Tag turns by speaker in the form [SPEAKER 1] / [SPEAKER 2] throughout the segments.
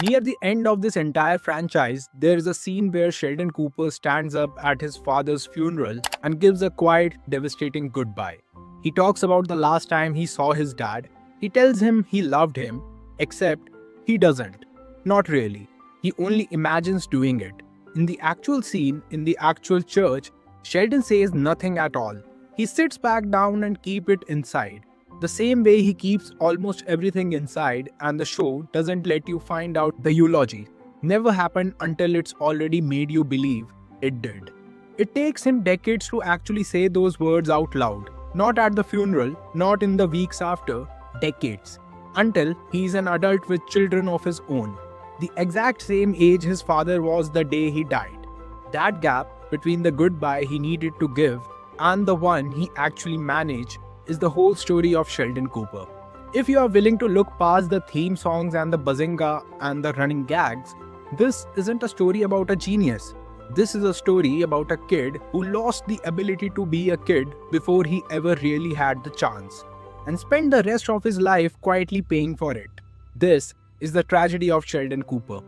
[SPEAKER 1] Near the end of this entire franchise, there is a scene where Sheldon Cooper stands up at his father's funeral and gives a quiet, devastating goodbye. He talks about the last time he saw his dad. He tells him he loved him, except he doesn't. Not really. He only imagines doing it. In the actual scene, in the actual church, Sheldon says nothing at all. He sits back down and keeps it inside. The same way he keeps almost everything inside, and the show doesn't let you find out the eulogy. Never happened until it's already made you believe it did. It takes him decades to actually say those words out loud. Not at the funeral, not in the weeks after, decades. Until he's an adult with children of his own. The exact same age his father was the day he died. That gap between the goodbye he needed to give and the one he actually managed is the whole story of Sheldon Cooper. If you are willing to look past the theme songs and the bazinga and the running gags, this isn't a story about a genius. This is a story about a kid who lost the ability to be a kid before he ever really had the chance, and spent the rest of his life quietly paying for it. This is the tragedy of Sheldon Cooper.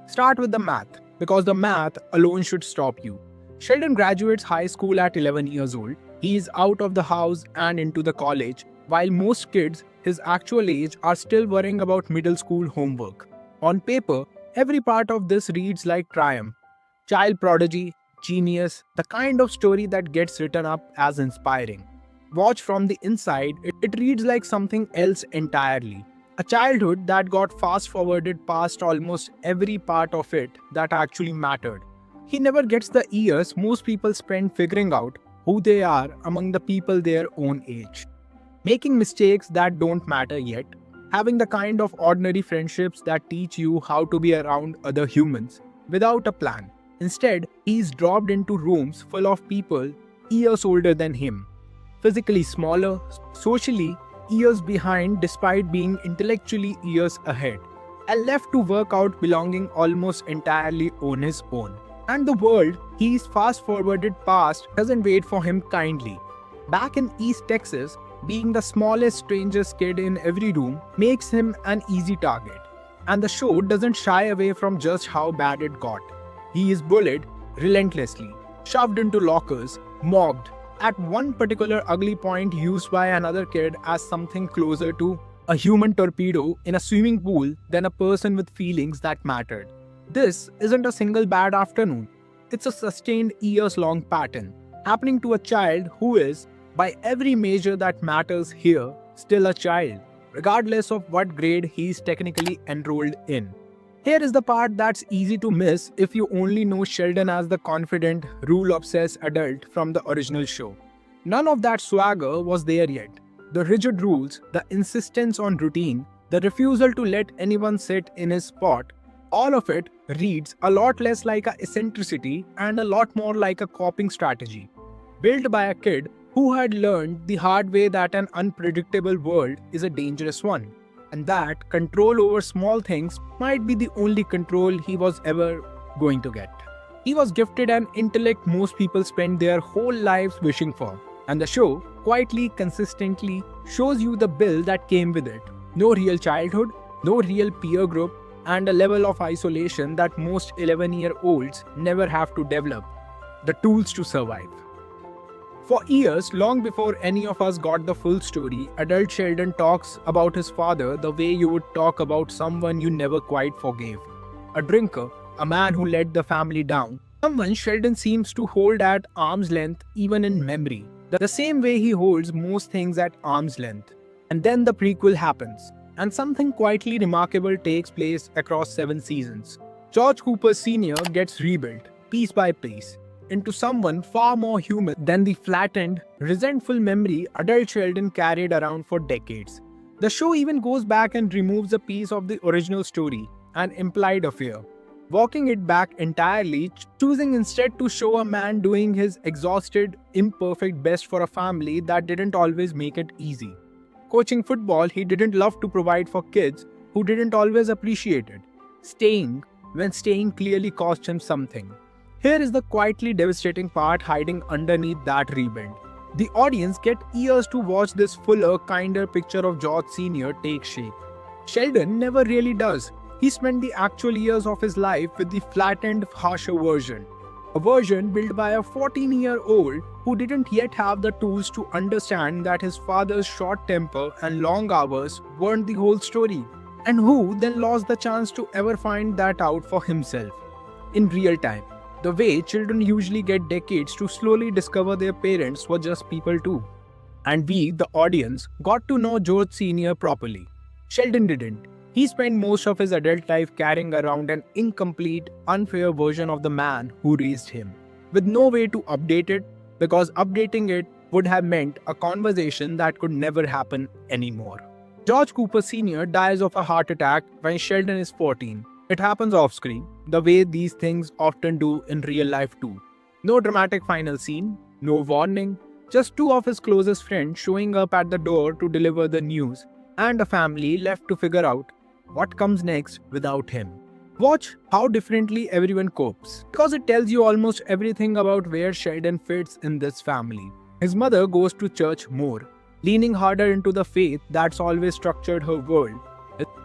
[SPEAKER 1] Start with the math, because the math alone should stop you. Sheldon graduates high school at 11 years old. He is out of the house and into the college, while most kids his actual age are still worrying about middle school homework. On paper, every part of this reads like triumph. Child prodigy, genius, the kind of story that gets written up as inspiring. Watch from the inside, it reads like something else entirely. A childhood that got fast-forwarded past almost every part of it that actually mattered. He never gets the years most people spend figuring out who they are among the people their own age. Making mistakes that don't matter yet. Having the kind of ordinary friendships that teach you how to be around other humans without a plan. Instead, he's dropped into rooms full of people years older than him. Physically smaller, socially years behind despite being intellectually years ahead. And left to work out belonging almost entirely on his own. And the world he's fast-forwarded past doesn't wait for him kindly. Back in East Texas, being the smallest strangest kid in every room makes him an easy target. And the show doesn't shy away from just how bad it got. He is bullied relentlessly, shoved into lockers, mocked, at one particular ugly point used by another kid as something closer to a human torpedo in a swimming pool than a person with feelings that mattered. This isn't a single bad afternoon. It's a sustained years-long pattern, happening to a child who is, by every measure that matters here, still a child, regardless of what grade he's technically enrolled in. Here is the part that's easy to miss if you only know Sheldon as the confident, rule-obsessed adult from the original show. None of that swagger was there yet. The rigid rules, the insistence on routine, the refusal to let anyone sit in his spot, all of it reads a lot less like a eccentricity and a lot more like a coping strategy, built by a kid who had learned the hard way that an unpredictable world is a dangerous one, and that control over small things might be the only control he was ever going to get. He was gifted an intellect most people spend their whole lives wishing for, and the show quietly, consistently shows you the bill that came with it. No real childhood, no real peer group, and a level of isolation that most 11-year-olds never have to develop. The tools to survive. For years, long before any of us got the full story, adult Sheldon talks about his father the way you would talk about someone you never quite forgave. A drinker, a man who let the family down, someone Sheldon seems to hold at arm's length even in memory, the same way he holds most things at arm's length. And then the prequel happens, and something quietly remarkable takes place across 7 seasons. George Cooper Sr. gets rebuilt, piece by piece, into someone far more human than the flattened, resentful memory adult Sheldon carried around for decades. The show even goes back and removes a piece of the original story, an implied affair, walking it back entirely, choosing instead to show a man doing his exhausted, imperfect best for a family that didn't always make it easy. Coaching football he didn't love to provide for kids who didn't always appreciate it. Staying when staying clearly cost him something. Here is the quietly devastating part hiding underneath that rebuild. The audience get years to watch this fuller, kinder picture of George Sr. take shape. Sheldon never really does. He spent the actual years of his life with the flattened, harsher version. A version built by a 14-year-old who didn't yet have the tools to understand that his father's short temper and long hours weren't the whole story, and who then lost the chance to ever find that out for himself in real time. The way children usually get decades to slowly discover their parents were just people too. And we, the audience, got to know George Sr. properly. Sheldon didn't. He spent most of his adult life carrying around an incomplete, unfair version of the man who raised him, with no way to update it, because updating it would have meant a conversation that could never happen anymore. George Cooper Sr. dies of a heart attack when Sheldon is 14. It happens off screen, the way these things often do in real life too. No dramatic final scene, no warning, just two of his closest friends showing up at the door to deliver the news, and a family left to figure out what comes next without him. Watch how differently everyone copes, because it tells you almost everything about where Sheldon fits in this family. His mother goes to church more, leaning harder into the faith that's always structured her world.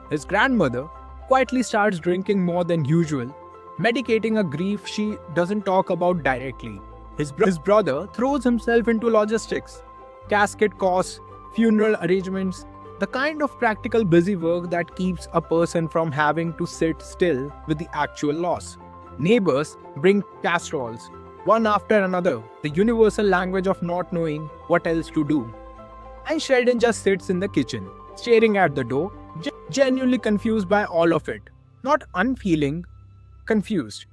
[SPEAKER 1] His grandmother quietly starts drinking more than usual, medicating a grief she doesn't talk about directly. His brother throws himself into logistics, casket costs, funeral arrangements, the kind of practical busy work that keeps a person from having to sit still with the actual loss. Neighbors bring casseroles, one after another, the universal language of not knowing what else to do. And Sheldon just sits in the kitchen, staring at the door, genuinely confused by all of it. Not unfeeling, confused.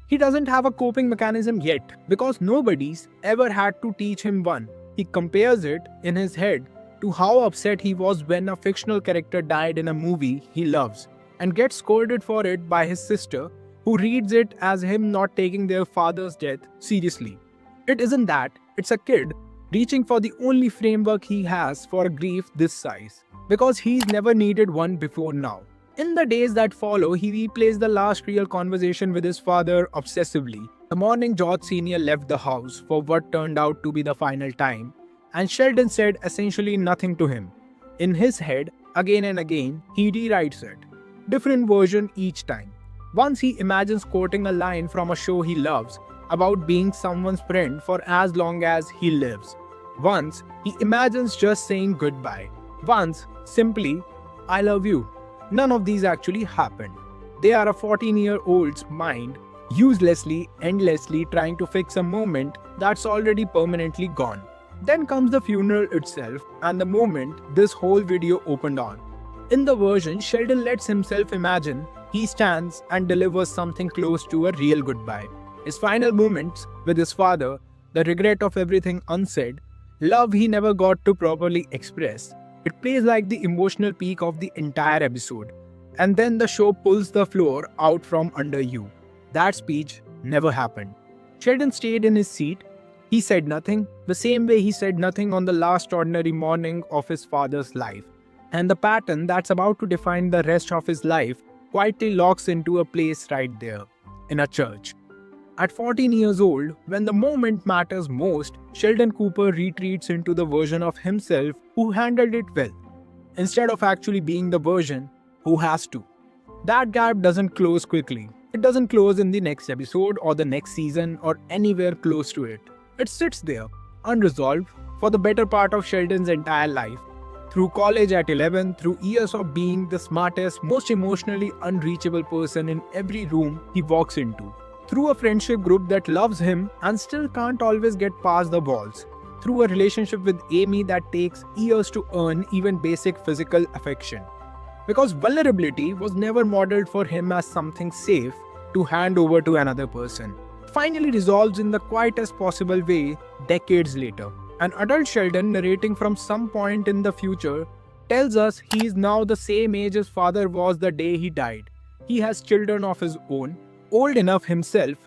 [SPEAKER 1] He doesn't have a coping mechanism yet, because nobody's ever had to teach him one. He compares it in his head to how upset he was when a fictional character died in a movie he loves, and gets scolded for it by his sister, who reads it as him not taking their father's death seriously. It isn't that, it's a kid reaching for the only framework he has for a grief this size, because he's never needed one before now. In the days that follow, he replays the last real conversation with his father obsessively. The morning George Sr. left the house for what turned out to be the final time, and Sheldon said essentially nothing to him. In his head, again and again, he rewrites it. Different version each time. Once he imagines quoting a line from a show he loves about being someone's friend for as long as he lives. Once, he imagines just saying goodbye. Once, simply, I love you. None of these actually happened. They are a 14-year-old's mind uselessly, endlessly trying to fix a moment that's already permanently gone. Then comes the funeral itself and the moment this whole video opened on. In the version, Sheldon lets himself imagine he stands and delivers something close to a real goodbye. His final moments with his father, the regret of everything unsaid, love he never got to properly express. It plays like the emotional peak of the entire episode. And then the show pulls the floor out from under you. That speech never happened. Sheldon stayed in his seat. He said nothing, the same way he said nothing on the last ordinary morning of his father's life. And the pattern that's about to define the rest of his life quietly locks into a place right there, in a church. At 14 years old, when the moment matters most, Sheldon Cooper retreats into the version of himself who handled it well, instead of actually being the version who has to. That gap doesn't close quickly. It doesn't close in the next episode or the next season or anywhere close to it. It sits there, unresolved, for the better part of Sheldon's entire life. Through college at 11, through years of being the smartest, most emotionally unreachable person in every room he walks into. Through a friendship group that loves him and still can't always get past the walls. Through a relationship with Amy that takes years to earn even basic physical affection. Because vulnerability was never modeled for him as something safe to hand over to another person. Finally resolves in the quietest possible way decades later. An adult Sheldon, narrating from some point in the future, tells us he is now the same age his father was the day he died. He has children of his own, old enough himself,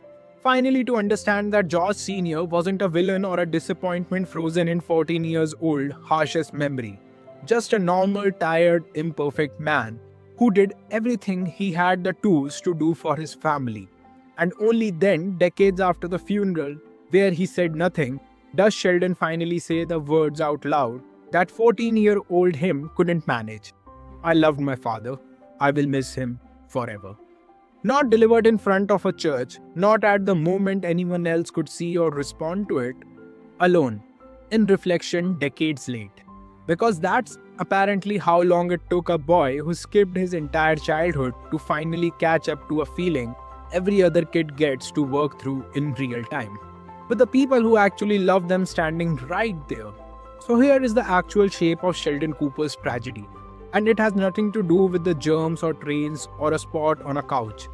[SPEAKER 1] finally to understand that George Sr. wasn't a villain or a disappointment frozen in 14 years old harshest memory. Just a normal, tired, imperfect man who did everything he had the tools to do for his family. And only then, decades after the funeral, where he said nothing, does Sheldon finally say the words out loud that 14-year-old him couldn't manage. I loved my father. I will miss him forever. Not delivered in front of a church, not at the moment anyone else could see or respond to it, alone, in reflection decades late. Because that's apparently how long it took a boy who skipped his entire childhood to finally catch up to a feeling every other kid gets to work through in real time. With the people who actually love them standing right there. So here is the actual shape of Sheldon Cooper's tragedy. And it has nothing to do with the germs or trains or a spot on a couch.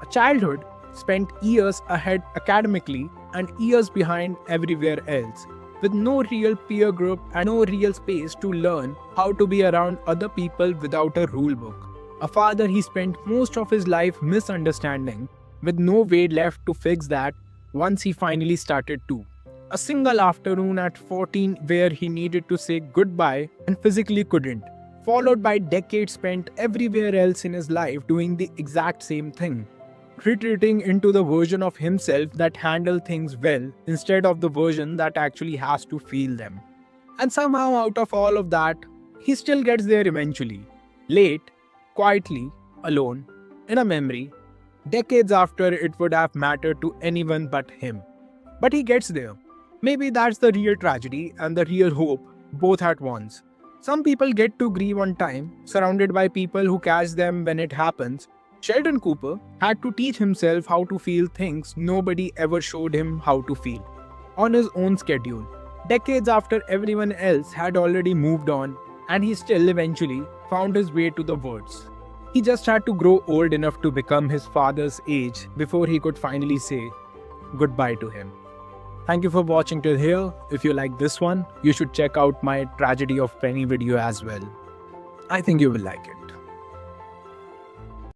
[SPEAKER 1] A childhood spent years ahead academically and years behind everywhere else, with no real peer group and no real space to learn how to be around other people without a rule book. A father he spent most of his life misunderstanding, with no way left to fix that once he finally started to. A single afternoon at 14 where he needed to say goodbye and physically couldn't, followed by decades spent everywhere else in his life doing the exact same thing. Retreating into the version of himself that handles things well instead of the version that actually has to feel them. And somehow out of all of that, he still gets there eventually. Late, quietly, alone, in a memory, decades after it would have mattered to anyone but him. But he gets there. Maybe that's the real tragedy and the real hope, both at once. Some people get to grieve on time, surrounded by people who catch them when it happens. Sheldon Cooper had to teach himself how to feel things nobody ever showed him how to feel, on his own schedule, decades after everyone else had already moved on, and he still eventually found his way to the words. He just had to grow old enough to become his father's age before he could finally say goodbye to him. Thank you for watching till here. If you like this one, you should check out my Tragedy of Penny video as well. I think you will like it.